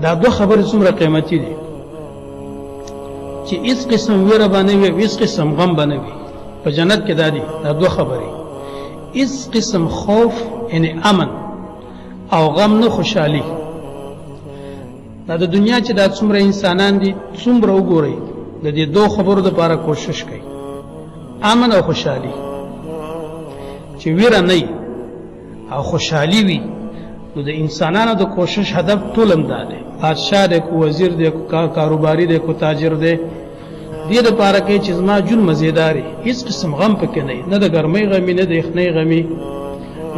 دا دوه خبرې څومره قیمتي دي چې هیڅ قسم ویره باندې وي هیڅ قسم غم باندې وي په جنت کې دا دوه خبرې هیڅ قسم خوف یعنی امن او غم نه خوشحالي دا د دنیا چې دا څومره انسانان دي څومره وګورئ د دې دوه خبرو لپاره کوشش کوي امن او خوشحالي چې ویره نه او خوشحالي وي نو د انسانانو د کوشش هدف ټول هم دا دی بادشاہ دی کو وزیر دی کو کاروباري دی کو تاجر دی دې لپاره کې چې زما جون مزیداري هیڅ قسم غم پکې نه د ګرمۍ غمي نه د یخنۍ غمي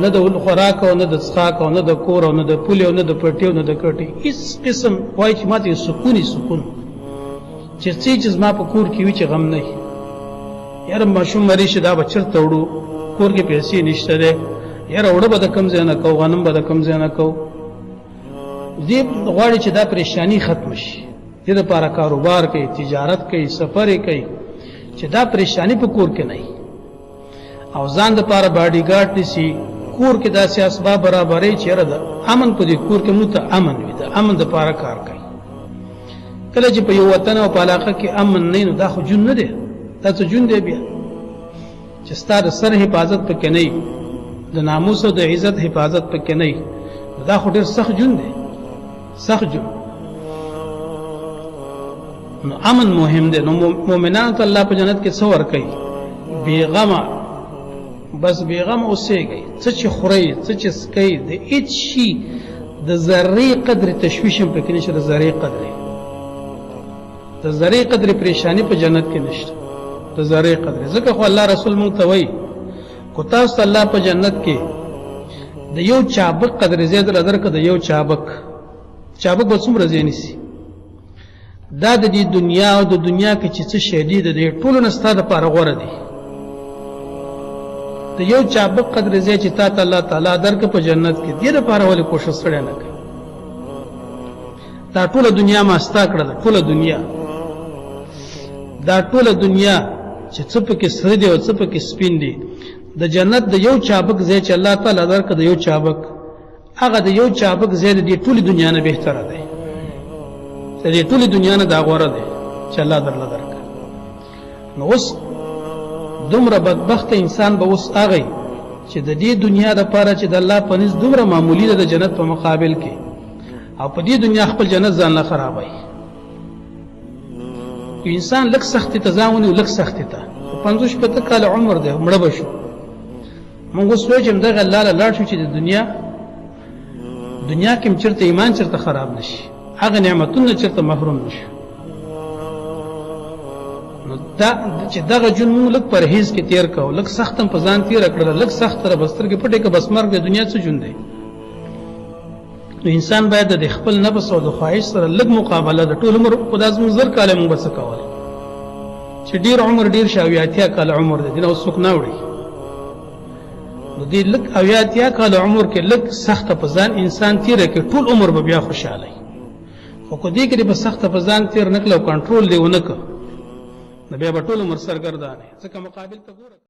نه د خوراک او نه د څښاک او نه د کور او نه د پولې او نه د پټي او نه د کټي هیڅ قسم وای چې ماته سکون چې څه زما په کور کې وي چې غم نه یاره ماشوم مری شه دا بچر توړو کور کې پیسې نشته ده یاره وړه به د کم ځای نه کو غنم به د کم ځای نه کو دې غواړي چې دا پریشانی ختم شي دې لپاره کاروبار کوي تجارت کوي سفر کوي چې دا پریشانی په کور کې نه او ځان لپاره باډي ګارد نشي کور کې داسې اسباب برابرې چې را ده امن په دې کور کې مت امن وي دا امن لپاره کار کوي کله چې په یو وطن او په علاقه کې امن نه نو دا خو جون نه دی دا څه جون دی بیا چې ستاسو سر حفاظت پکې نه د ناموس او د عزت حفاظت پکې نه دا خو ډېر سخت جون دی سخت جون نو امن مهم دی نو مؤمنان ته الله په جنت کې څه ورکوي بیغمه بس بیغمه اوسېږي څه چې خورئ څه چې څکئ د هېڅ شي د ذرې قدر تشویش هم پکې نشته د ذرې قدر پریشانی په جنت کې نشته د ذرې قدر ځکه خو الله رسول مونږ ته وایي کو تاسو الله په جنت کې د یو چابک قدر زیات درکړه د یو چابک به څومره زیانی سي دا د دې دنیا او د دنیا کې چې څه شدید دي ټول نه ستاسو لپاره غوړه دي د یو چابک قدر زیات چې تاسو الله تعالی درکړه په جنت کې دې لپاره ولې کوشش کړی نه کوي دا ټول دنیا ما ستا کړه ټول دنیا دا ټول دنیا چې څه پکې سره دی او څه پکې سپین دی د جنت د یو چابک ځای چې الله تعالی درکړه د یو چابک هغه د یو چابک ځای د ټول دنیا نه بهتره دی د ټول دنیا نه دا غوړه دی چې الله درکړه نو اوس دومره بدبخت انسان به اوس هغه چې د دې دنیا لپاره چې د الله په نس دومره معمولی ده د جنت په مقابل کې او په دې دنیا خپل جنت ځان نه خرابوي انسان لک سخت تزاوني او لک سخت ته 50 کال عمر ده مړ بشو موږ سوچم دغه الله لاړ شو چې د دنیا کې چرته ایمان چرته خراب نشي هغه نعمتونه چرته محروم نشي نو دا چې دغه جون موږ لک پرهیز کې تیر کاو لک سختم په ځان تیر کړل لک سخت تر بستر کې پټه کې بس مرګ د دنیا څخه جون دی نو انسان باید د خپل نفس او د خواهش سره لږ مقابله د ټول عمر خدای زموږ زر کاله موږ بس کول چې ډیر عمر ډیر شاویاتیا کاله عمر دی نو څوک نه وړي نو دې لږ اویاتیا کاله عمر کې لږ سخت په ځان انسان تیر کې ټول عمر به بیا خوشاله خو کو دې کې به سخت په ځان تیر نکلو کنټرول دی ونکه نو بیا به ټول عمر سرګردانه ځکه مقابل ته ګوره